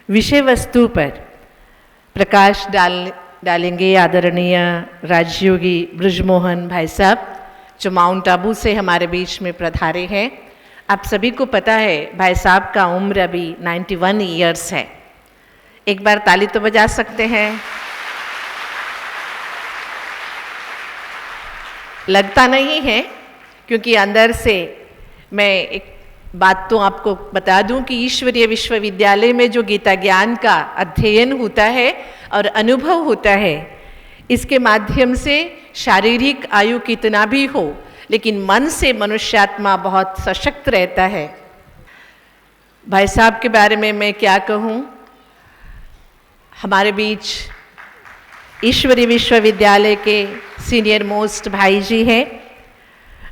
विषय वस्तु पर प्रकाश डालेंगे आदरणीय राजयोगी बृजमोहन भाई साहब, जो माउंट आबू से हमारे बीच में पधारे हैं। आप सभी को पता है भाई साहब का उम्र अभी 91 ईयर्स है। एक बार ताली तो बजा सकते हैं। लगता नहीं है, क्योंकि अंदर से मैं एक बात तो आपको बता दूं कि ईश्वरीय विश्वविद्यालय में जो गीता ज्ञान का अध्ययन होता है और अनुभव होता है, इसके माध्यम से शारीरिक आयु कितना भी हो, लेकिन मन से मनुष्यात्मा बहुत सशक्त रहता है। भाई साहब के बारे में मैं क्या कहूँ। हमारे बीच ईश्वरीय विश्वविद्यालय के सीनियर मोस्ट भाई जी हैं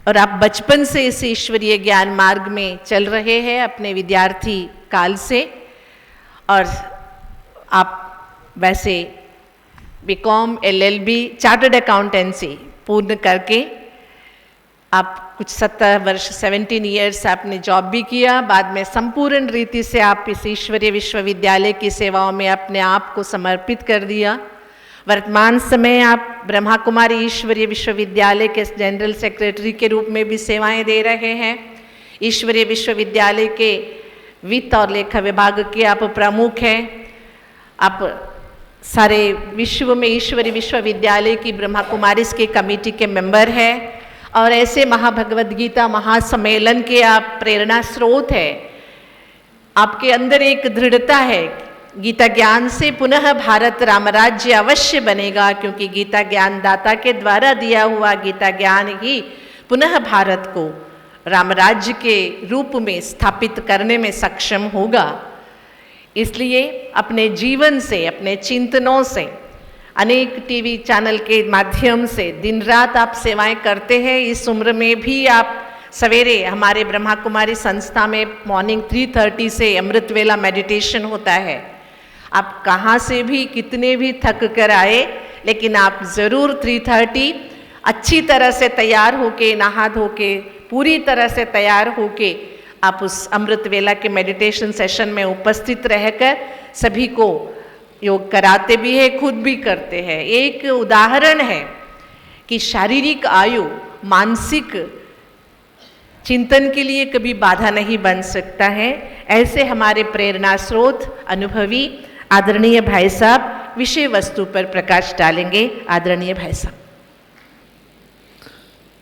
और आप बचपन से इस ईश्वरीय ज्ञान मार्ग में चल रहे हैं अपने विद्यार्थी काल से। और आप वैसे बीकॉम LLB चार्टर्ड अकाउंटेंसी पूर्ण करके आप कुछ 17 ईयर्स आपने जॉब भी किया। बाद में संपूर्ण रीति से आप इस ईश्वरीय विश्वविद्यालय की सेवाओं में अपने आप को समर्पित कर दिया। वर्तमान समय आप ब्रह्मा कुमारी ईश्वरीय विश्वविद्यालय के जनरल सेक्रेटरी के रूप में भी सेवाएं दे रहे हैं। ईश्वरीय विश्वविद्यालय के वित्त और लेखा विभाग के आप प्रमुख हैं। आप सारे विश्व में ईश्वरीय विश्वविद्यालय की ब्रह्मा कुमारी की कमेटी के मेंबर हैं और ऐसे महाभगवद गीता महासम्मेलन के आप प्रेरणा स्रोत है। आपके अंदर एक दृढ़ता है, गीता ज्ञान से पुनः भारत रामराज्य अवश्य बनेगा, क्योंकि गीता ज्ञान दाता के द्वारा दिया हुआ गीता ज्ञान ही पुनः भारत को रामराज्य के रूप में स्थापित करने में सक्षम होगा। इसलिए अपने जीवन से, अपने चिंतनों से, अनेक टीवी चैनल के माध्यम से दिन रात आप सेवाएं करते हैं। इस उम्र में भी आप सवेरे हमारे ब्रह्मा कुमारी संस्था में मॉर्निंग 3:30 से अमृत वेला मेडिटेशन होता है। आप कहाँ से भी कितने भी थक कर आए, लेकिन आप ज़रूर 3:30 अच्छी तरह से तैयार होके, नहा धो के, पूरी तरह से तैयार होके आप उस अमृत वेला के मेडिटेशन सेशन में उपस्थित रहकर सभी को योग कराते भी है, खुद भी करते हैं। एक उदाहरण है कि शारीरिक आयु मानसिक चिंतन के लिए कभी बाधा नहीं बन सकता है। ऐसे हमारे प्रेरणा स्रोत अनुभवी आदरणीय भाई साहब विषय वस्तु पर प्रकाश डालेंगे। आदरणीय भाई साहब।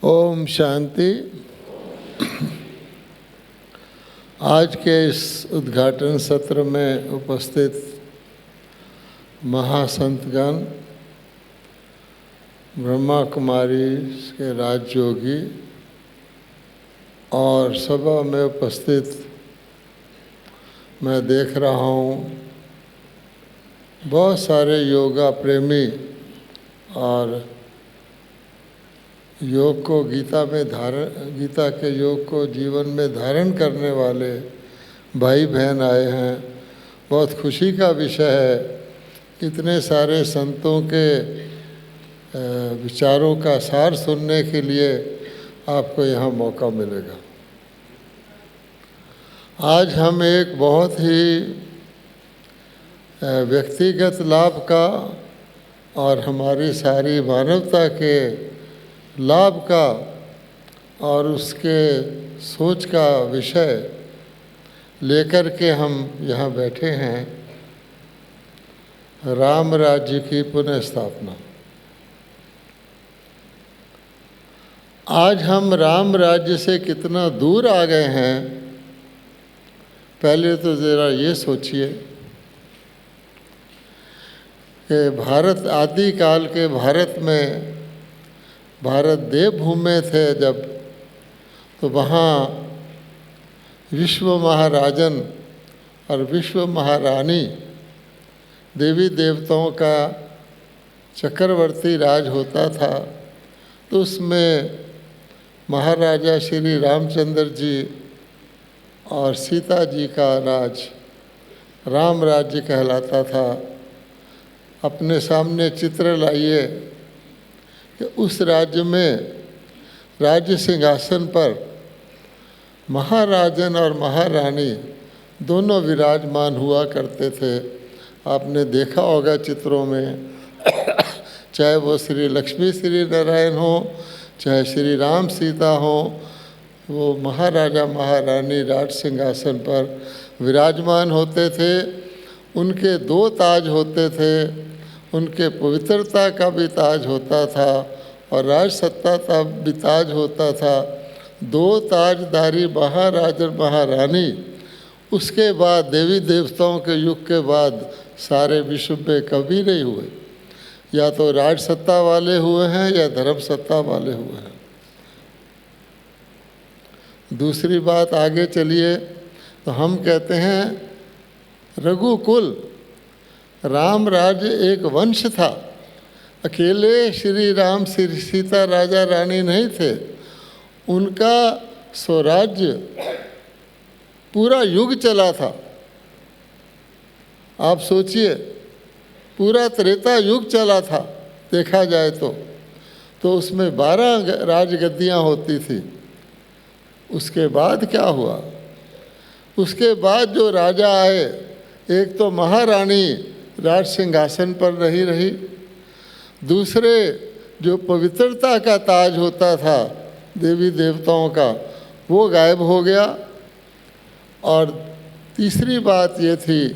ओम शांति। आज के इस उद्घाटन सत्र में उपस्थित महासंतगण, ब्रह्मा कुमारी के राजयोगी और सभा में उपस्थित मैं देख रहा हूँ बहुत सारे योगा प्रेमी और योग को गीता के योग को जीवन में धारण करने वाले भाई बहन आए हैं। बहुत खुशी का विषय है। इतने सारे संतों के विचारों का सार सुनने के लिए आपको यहाँ मौका मिलेगा। आज हम एक बहुत ही व्यक्तिगत लाभ का और हमारी सारी मानवता के लाभ का और उसके सोच का विषय लेकर के हम यहाँ बैठे हैं। राम राज्य की पुनः स्थापना। आज हम राम राज्य से कितना दूर आ गए हैं, पहले तो ज़रा ये सोचिए कि भारत आदिकाल के भारत में, भारत देवभूमि थे जब, तो वहाँ विश्व महाराजन और विश्व महारानी देवी देवताओं का चक्रवर्ती राज होता था। तो उसमें महाराजा श्री रामचंद्र जी और सीता जी का राज राम राज्य कहलाता था। अपने सामने चित्र लाइए कि उस राज्य में राज्य सिंहासन पर महाराजन और महारानी दोनों विराजमान हुआ करते थे। आपने देखा होगा चित्रों में, चाहे वो श्री लक्ष्मी श्री नारायण हो, चाहे श्री राम सीता हो, वो महाराजा महारानी राज सिंहासन पर विराजमान होते थे। उनके 2 ताज होते थे, उनके पवित्रता का भी ताज होता था और राज सत्ता का भी ताज होता था। 2 ताजदारी महाराज और महारानी उसके बाद देवी देवताओं के युग के बाद सारे विश्व में कभी नहीं हुए। या तो राज सत्ता वाले हुए हैं या धर्म सत्ता वाले हुए हैं। दूसरी बात आगे चलिए तो हम कहते हैं रघुकुल, राम राज्य एक वंश था। अकेले श्री राम श्री सीता राजा रानी नहीं थे, उनका स्वराज्य पूरा युग चला था। आप सोचिए, पूरा त्रेता युग चला था देखा जाए तो उसमें 12 राजगद्दियाँ होती थी। उसके बाद क्या हुआ? उसके बाद जो राजा आए, एक तो महारानी राज सिंहासन पर नहीं रही, दूसरे जो पवित्रता का ताज होता था देवी देवताओं का वो गायब हो गया, और तीसरी बात ये थी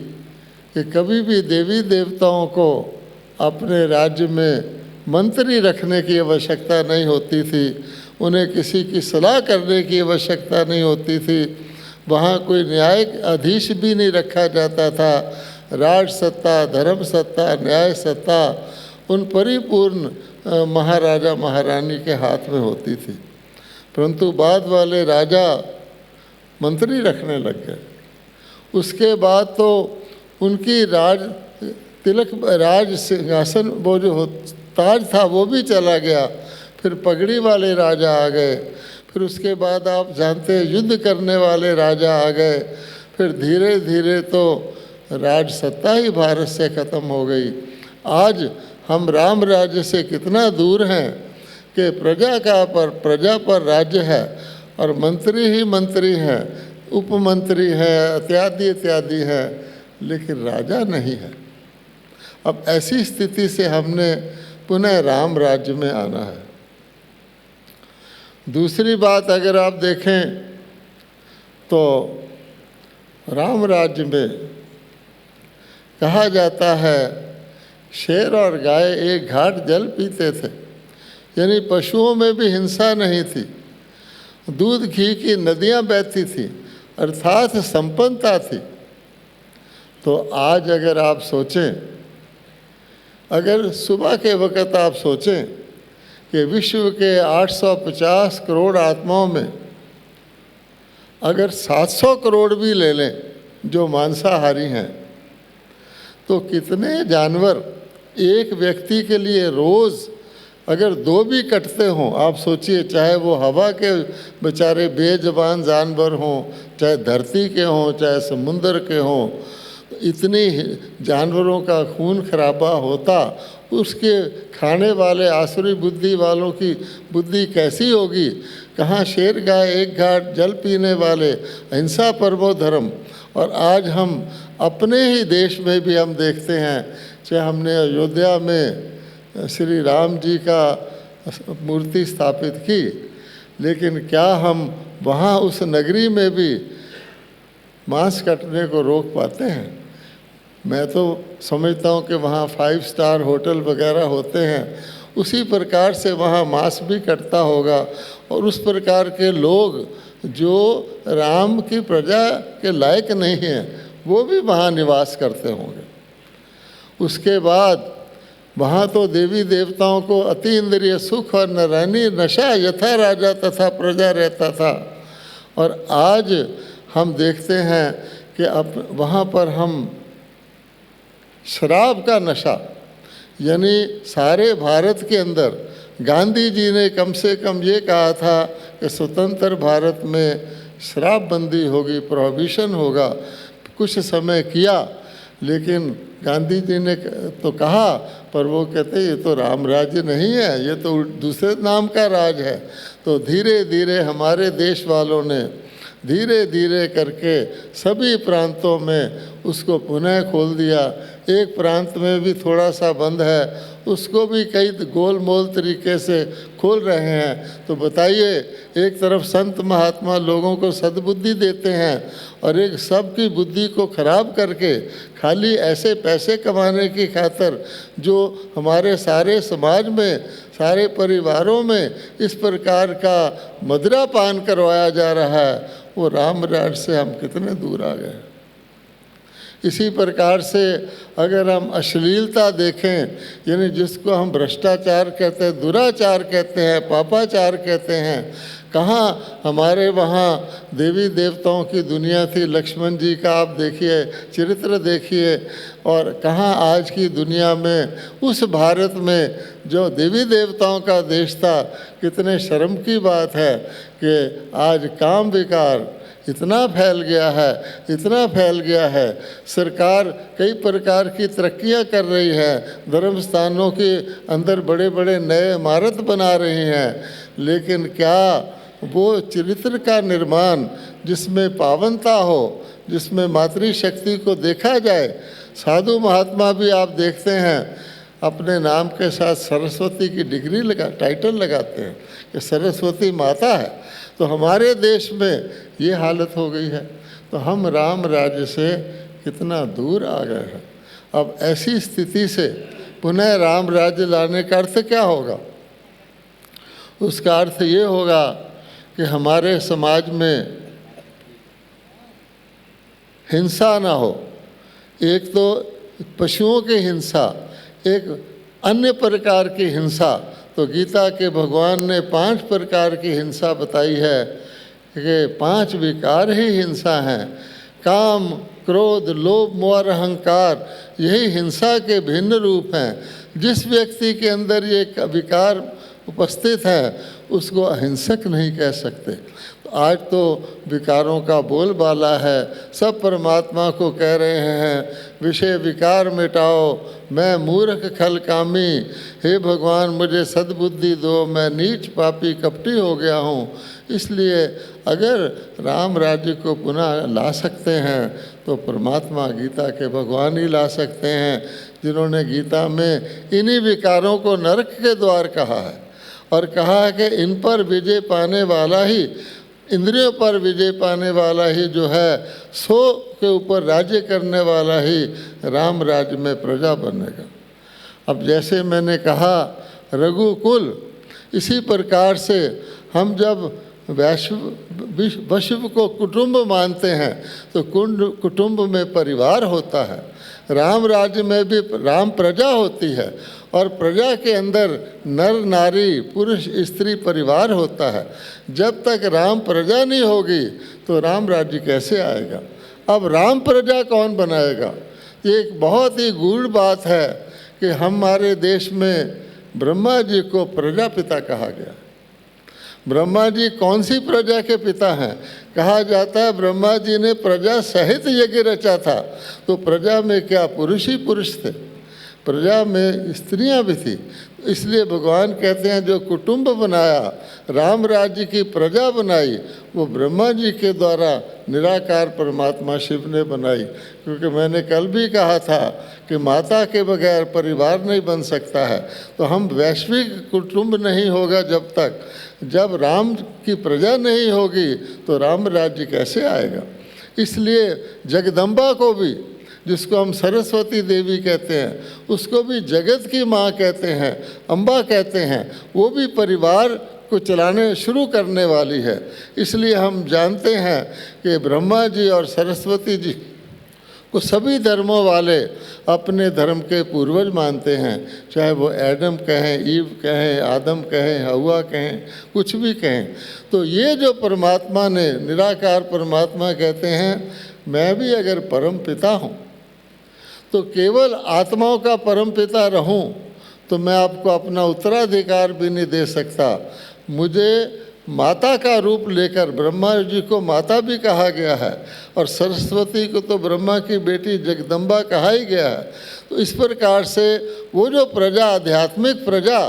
कि कभी भी देवी देवताओं को अपने राज्य में मंत्री रखने की आवश्यकता नहीं होती थी, उन्हें किसी की सलाह करने की आवश्यकता नहीं होती थी। वहाँ कोई न्यायिक अधीश भी नहीं रखा जाता था। राज सत्ता, धर्म सत्ता, न्याय सत्ता उन परिपूर्ण महाराजा महारानी के हाथ में होती थी। परंतु बाद वाले राजा मंत्री रखने लग गए। उसके बाद तो उनकी राज सिंहासन वो जो ताज था वो भी चला गया। फिर पगड़ी वाले राजा आ गए, फिर उसके बाद आप जानते हैं युद्ध करने वाले राजा आ गए। फिर धीरे धीरे तो राज सत्ता ही भारत से ख़त्म हो गई। आज हम राम राज्य से कितना दूर हैं कि प्रजा पर राज्य है और मंत्री ही मंत्री हैं, उपमंत्री हैं, इत्यादि इत्यादि हैं, लेकिन राजा नहीं है। अब ऐसी स्थिति से हमने पुनः राम राज्य में आना है। दूसरी बात अगर आप देखें तो राम राज्य में कहा जाता है शेर और गाय एक घाट जल पीते थे, यानी पशुओं में भी हिंसा नहीं थी, दूध घी की नदियाँ बहती थी, अर्थात संपन्नता थी। तो आज अगर आप सोचें, अगर सुबह के वक़्त आप सोचें कि विश्व के 850 करोड़ आत्माओं में अगर 700 करोड़ भी ले लें जो मांसाहारी हैं, तो कितने जानवर एक व्यक्ति के लिए रोज़ अगर 2 भी कटते हों, आप सोचिए, चाहे वो हवा के बेचारे बेज़बान जानवर हों, चाहे धरती के हों, चाहे समुंदर के हों, इतने जानवरों का खून खराबा होता, उसके खाने वाले आसुरी बुद्धि वालों की बुद्धि कैसी होगी। कहाँ शेर गाय एक घाट जल पीने वाले, अहिंसा परमो धर्म। और आज हम अपने ही देश में भी हम देखते हैं, चाहे हमने अयोध्या में श्री राम जी का मूर्ति स्थापित की, लेकिन क्या हम वहाँ उस नगरी में भी मांस कटने को रोक पाते हैं? मैं तो समझता हूँ कि वहाँ 5 स्टार होटल वगैरह होते हैं, उसी प्रकार से वहाँ मांस भी कटता होगा, और उस प्रकार के लोग जो राम की प्रजा के लायक नहीं हैं वो भी वहाँ निवास करते होंगे। उसके बाद वहाँ तो देवी देवताओं को अति इंद्रिय सुख और नारायणी नशा यथा राजा तथा प्रजा रहता था। और आज हम देखते हैं कि अब वहाँ पर हम शराब का नशा, यानी सारे भारत के अंदर गांधी जी ने कम से कम ये कहा था कि स्वतंत्र भारत में शराबबंदी होगी, प्रोहिबिशन होगा। कुछ समय किया, लेकिन गांधी जी ने तो कहा, पर वो कहते ये तो राम राज्य नहीं है, ये तो दूसरे नाम का राज है। तो धीरे धीरे हमारे देश वालों ने धीरे धीरे करके सभी प्रांतों में उसको पुनः खोल दिया। एक प्रांत में भी थोड़ा सा बंद है, उसको भी कई गोल मोल तरीके से खोल रहे हैं। तो बताइए, एक तरफ संत महात्मा लोगों को सद्बुद्धि देते हैं और एक सबकी बुद्धि को खराब करके खाली ऐसे पैसे कमाने की खातिर जो हमारे सारे समाज में, सारे परिवारों में इस प्रकार का मदिरा पान करवाया जा रहा है, वो राम राज से हम कितने दूर आ गए। इसी प्रकार से अगर हम अश्लीलता देखें, यानी जिसको हम भ्रष्टाचार कहते हैं, दुराचार कहते हैं, पापाचार कहते हैं, कहाँ हमारे वहाँ देवी देवताओं की दुनिया थी। लक्ष्मण जी का आप देखिए, चरित्र देखिए, और कहाँ आज की दुनिया में, उस भारत में जो देवी देवताओं का देश था, कितने शर्म की बात है कि आज काम विकार इतना फैल गया है, इतना फैल गया है। सरकार कई प्रकार की तरक्कियां कर रही है, धर्म स्थानों के अंदर बड़े बड़े नए इमारत बना रही हैं, लेकिन क्या वो चरित्र का निर्माण जिसमें पावनता हो, जिसमें मातृशक्ति को देखा जाए। साधु महात्मा भी आप देखते हैं अपने नाम के साथ सरस्वती की डिग्री टाइटल लगाते हैं कि सरस्वती माता है। तो हमारे देश में ये हालत हो गई है, तो हम राम राज्य से कितना दूर आ गए हैं। अब ऐसी स्थिति से पुनः राम राज्य लाने का अर्थ क्या होगा? उसका अर्थ ये होगा कि हमारे समाज में हिंसा ना हो। एक तो पशुओं की हिंसा, एक अन्य प्रकार की हिंसा। तो गीता के भगवान ने 5 प्रकार की हिंसा बताई है कि 5 विकार ही हिंसा हैं। काम, क्रोध, लोभ, मोह और अहंकार, यही हिंसा के भिन्न रूप हैं। जिस व्यक्ति के अंदर ये विकार उपस्थित है उसको अहिंसक नहीं कह सकते। तो आज तो विकारों का बोलबाला है, सब परमात्मा को कह रहे हैं विषय विकार मिटाओ, मैं मूर्ख खल कामी, हे भगवान मुझे सद्बुद्धि दो, मैं नीच पापी कपटी हो गया हूँ। इसलिए अगर राम राज्य को पुनः ला सकते हैं तो परमात्मा गीता के भगवान ही ला सकते हैं, जिन्होंने गीता में इन्हीं विकारों को नरक के द्वार कहा है और कहा है कि इन पर विजय पाने वाला ही, इंद्रियों पर विजय पाने वाला ही जो है, 100 के ऊपर राज्य करने वाला ही राम राज्य में प्रजा बनेगा। अब जैसे मैंने कहा रघुकुल, इसी प्रकार से हम जब विश्व को कुटुंब मानते हैं तो कुटुंब में परिवार होता है। राम राज्य में भी राम प्रजा होती है और प्रजा के अंदर नर नारी पुरुष स्त्री परिवार होता है। जब तक राम प्रजा नहीं होगी तो राम राज्य कैसे आएगा? अब राम प्रजा कौन बनाएगा? ये एक बहुत ही गूढ़ बात है कि हमारे देश में ब्रह्मा जी को प्रजापिता कहा गया। ब्रह्मा जी कौन सी प्रजा के पिता हैं? कहा जाता है ब्रह्मा जी ने प्रजा सहित यज्ञ रचा था। तो प्रजा में क्या पुरुष ही पुरुष थे? प्रजा में स्त्रियां भी थी। इसलिए भगवान कहते हैं जो कुटुंब बनाया, राम राज्य की प्रजा बनाई, वो ब्रह्मा जी के द्वारा निराकार परमात्मा शिव ने बनाई। क्योंकि मैंने कल भी कहा था कि माता के बगैर परिवार नहीं बन सकता है। तो हम वैश्विक कुटुंब नहीं होगा जब राम की प्रजा नहीं होगी तो राम राज्य कैसे आएगा? इसलिए जगदम्बा को भी, जिसको हम सरस्वती देवी कहते हैं, उसको भी जगत की माँ कहते हैं, अम्बा कहते हैं। वो भी परिवार को चलाने शुरू करने वाली है। इसलिए हम जानते हैं कि ब्रह्मा जी और सरस्वती जी को सभी धर्मों वाले अपने धर्म के पूर्वज मानते हैं। चाहे वो एडम कहें, ईव कहें, आदम कहें, हवा कहें, कुछ भी कहें। तो ये जो परमात्मा ने, निराकार परमात्मा कहते हैं मैं भी अगर परम पिता हूँ तो केवल आत्माओं का परम पिता रहूं तो मैं आपको अपना उत्तराधिकार भी नहीं दे सकता। मुझे माता का रूप लेकर, ब्रह्मा जी को माता भी कहा गया है और सरस्वती को तो ब्रह्मा की बेटी जगदम्बा कहा ही गया है। तो इस प्रकार से वो जो प्रजा, आध्यात्मिक प्रजा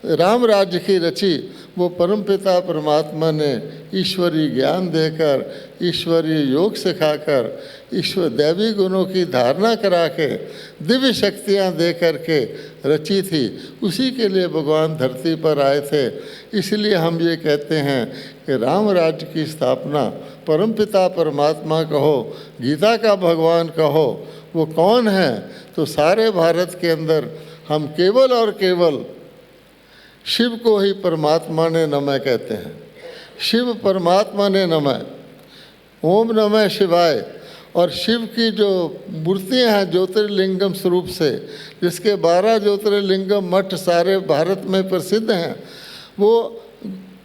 राम राज्य की रची, वो परमपिता परमात्मा ने ईश्वरीय ज्ञान देकर, ईश्वरीय योग सिखाकर, ईश्वर दैवी गुणों की धारणा करा के, दिव्य शक्तियाँ दे करके रची थी। उसी के लिए भगवान धरती पर आए थे। इसलिए हम ये कहते हैं कि राम राज्य की स्थापना परमपिता परमात्मा कहो, गीता का भगवान कहो, वो कौन है? तो सारे भारत के अंदर हम केवल और केवल शिव को ही परमात्मा ने नमः कहते हैं। शिव परमात्मा ने नमः, ओम नमः शिवाय। और शिव की जो मूर्तियां हैं ज्योतिर्लिंगम स्वरूप से, जिसके 12 ज्योतिर्लिंगम मठ सारे भारत में प्रसिद्ध हैं, वो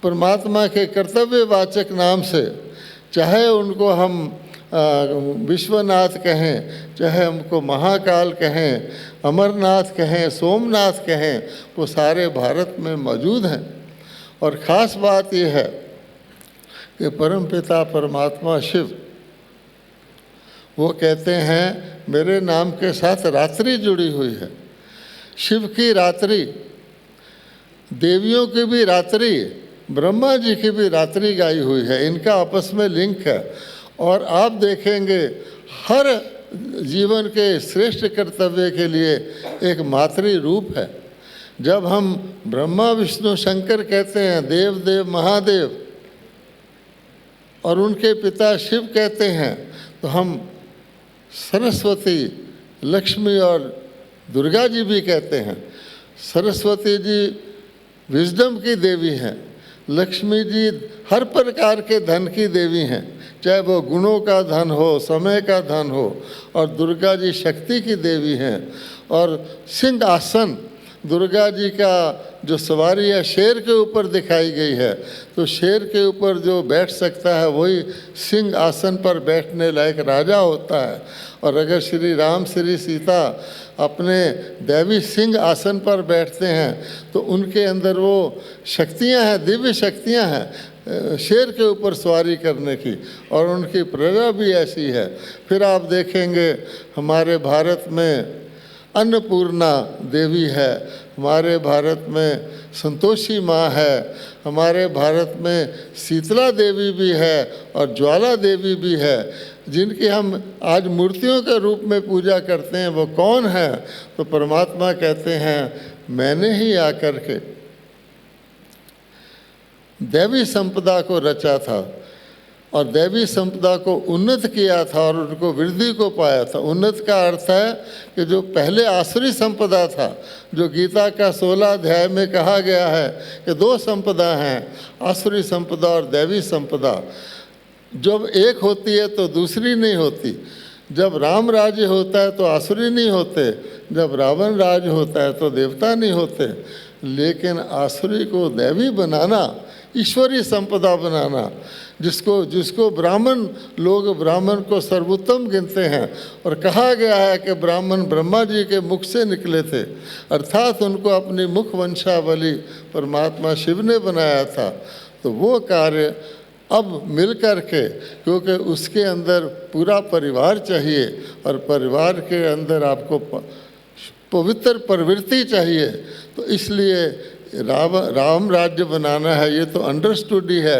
परमात्मा के कर्तव्यवाचक नाम से, चाहे उनको हम विश्वनाथ कहें, चाहे हमको महाकाल कहें, अमरनाथ कहें, सोमनाथ कहें, वो सारे भारत में मौजूद हैं। और ख़ास बात यह है कि परमपिता परमात्मा शिव, वो कहते हैं मेरे नाम के साथ रात्रि जुड़ी हुई है। शिव की रात्रि, देवियों की भी रात्रि, ब्रह्मा जी की भी रात्रि गाई हुई है। इनका आपस में लिंक है। और आप देखेंगे हर जीवन के श्रेष्ठ कर्तव्य के लिए एक मातृ रूप है। जब हम ब्रह्मा विष्णु शंकर कहते हैं, देव देव महादेव, और उनके पिता शिव कहते हैं, तो हम सरस्वती, लक्ष्मी और दुर्गा जी भी कहते हैं। सरस्वती जी विजडम की देवी हैं, लक्ष्मी जी हर प्रकार के धन की देवी हैं, चाहे वो गुणों का धन हो, समय का धन हो, और दुर्गा जी शक्ति की देवी हैं। और सिंहासन, दुर्गा जी का जो सवारी है शेर के ऊपर दिखाई गई है, तो शेर के ऊपर जो बैठ सकता है वही सिंह आसन पर बैठने लायक राजा होता है। और अगर श्री राम श्री सीता अपने दैवी सिंह आसन पर बैठते हैं तो उनके अंदर वो शक्तियां हैं, दिव्य शक्तियां हैं शेर के ऊपर सवारी करने की, और उनकी प्रजा भी ऐसी है। फिर आप देखेंगे हमारे भारत में अन्नपूर्णा देवी है, हमारे भारत में संतोषी माँ है, हमारे भारत में शीतला देवी भी है और ज्वाला देवी भी है, जिनकी हम आज मूर्तियों के रूप में पूजा करते हैं। वो कौन है? तो परमात्मा कहते हैं मैंने ही आकर के दैवी संपदा को रचा था और दैवी संपदा को उन्नत किया था और उनको वृद्धि को पाया था। उन्नत का अर्थ है कि जो पहले आसुरी संपदा था, जो गीता का 16 अध्याय में कहा गया है कि 2 संपदा हैं, आसुरी संपदा और दैवी संपदा। जब एक होती है तो दूसरी नहीं होती। जब राम राज्य होता है तो आसुरी नहीं होते, जब रावण राज्य होता है तो देवता नहीं होते। लेकिन आसुरी को दैवी बनाना, ईश्वरीय संपदा बनाना, जिसको ब्राह्मण लोग ब्राह्मण को सर्वोत्तम गिनते हैं, और कहा गया है कि ब्राह्मण ब्रह्मा जी के मुख से निकले थे, अर्थात उनको अपनी मुख वंशावली परमात्मा शिव ने बनाया था। तो वो कार्य अब मिल कर के, क्योंकि उसके अंदर पूरा परिवार चाहिए और परिवार के अंदर आपको पवित्र प्रवृत्ति चाहिए, तो इसलिए राम राज्य बनाना है। ये तो अंडरस्टूड ही है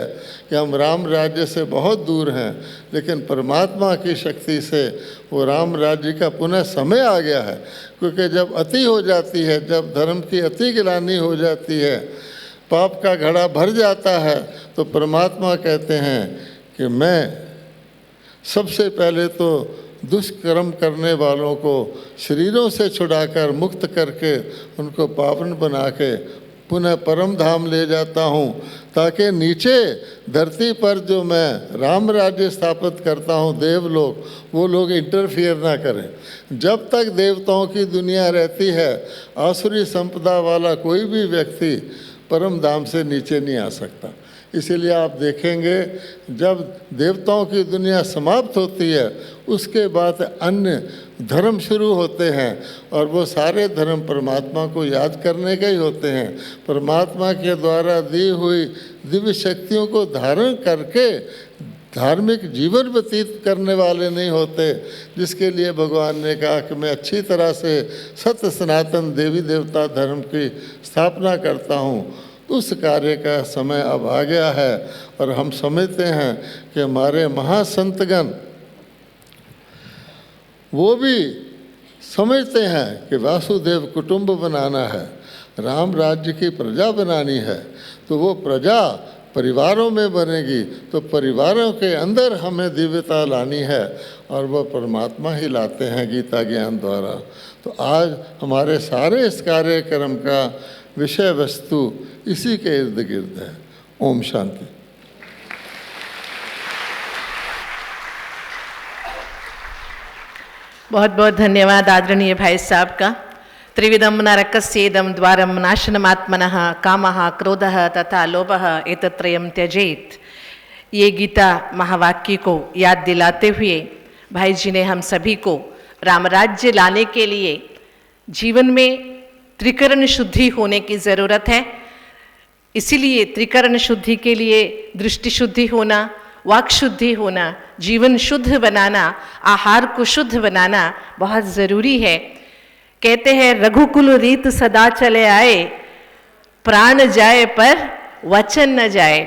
कि हम राम राज्य से बहुत दूर हैं, लेकिन परमात्मा की शक्ति से वो राम राज्य का पुनः समय आ गया है। क्योंकि जब अति हो जाती है, जब धर्म की अति गिलानी हो जाती है, पाप का घड़ा भर जाता है, तो परमात्मा कहते हैं कि मैं सबसे पहले तो दुष्कर्म करने वालों को शरीरों से छुड़ाकर मुक्त करके उनको पावन बना के पुनः परम धाम ले जाता हूँ, ताकि नीचे धरती पर जो मैं राम राज्य स्थापित करता हूँ, देवलोक, वो लोग इंटरफियर ना करें। जब तक देवताओं की दुनिया रहती है, आसुरी संपदा वाला कोई भी व्यक्ति परम धाम से नीचे नहीं आ सकता। इसीलिए आप देखेंगे जब देवताओं की दुनिया समाप्त होती है, उसके बाद अन्य धर्म शुरू होते हैं, और वो सारे धर्म परमात्मा को याद करने के ही होते हैं। परमात्मा के द्वारा दी हुई दिव्य शक्तियों को धारण करके धार्मिक जीवन व्यतीत करने वाले नहीं होते, जिसके लिए भगवान ने कहा कि मैं अच्छी तरह से सत्य सनातन देवी देवता धर्म की स्थापना करता हूँ। उस कार्य का समय अब आ गया है और हम समझते हैं कि हमारे महासंतगण वो भी समझते हैं कि वासुदेव कुटुंब बनाना है, राम राज्य की प्रजा बनानी है, तो वो प्रजा परिवारों में बनेगी, तो परिवारों के अंदर हमें दिव्यता लानी है और वह परमात्मा ही लाते हैं गीता ज्ञान द्वारा। तो आज हमारे सारे इस कार्यक्रम का विषय वस्तु इसी के इर्द गिर्द है। ओम शांति। बहुत बहुत धन्यवाद आदरणीय भाई साहब का। त्रिविधम नरकस्येदं द्वारम नाशनमात्मनः कामः क्रोधः तथा लोभः एतत्त्रयं त्यजेत। ये गीता महावाक्य को याद दिलाते हुए भाई जी ने हम सभी को रामराज्य लाने के लिए जीवन में त्रिकरण शुद्धि होने की ज़रूरत है। इसीलिए त्रिकरण शुद्धि के लिए दृष्टि शुद्धि होना, वाक शुद्धि होना, जीवन शुद्ध बनाना, आहार को शुद्ध बनाना बहुत ज़रूरी है। कहते हैं रघुकुल रीत सदा चले आए, प्राण जाए पर वचन न जाए।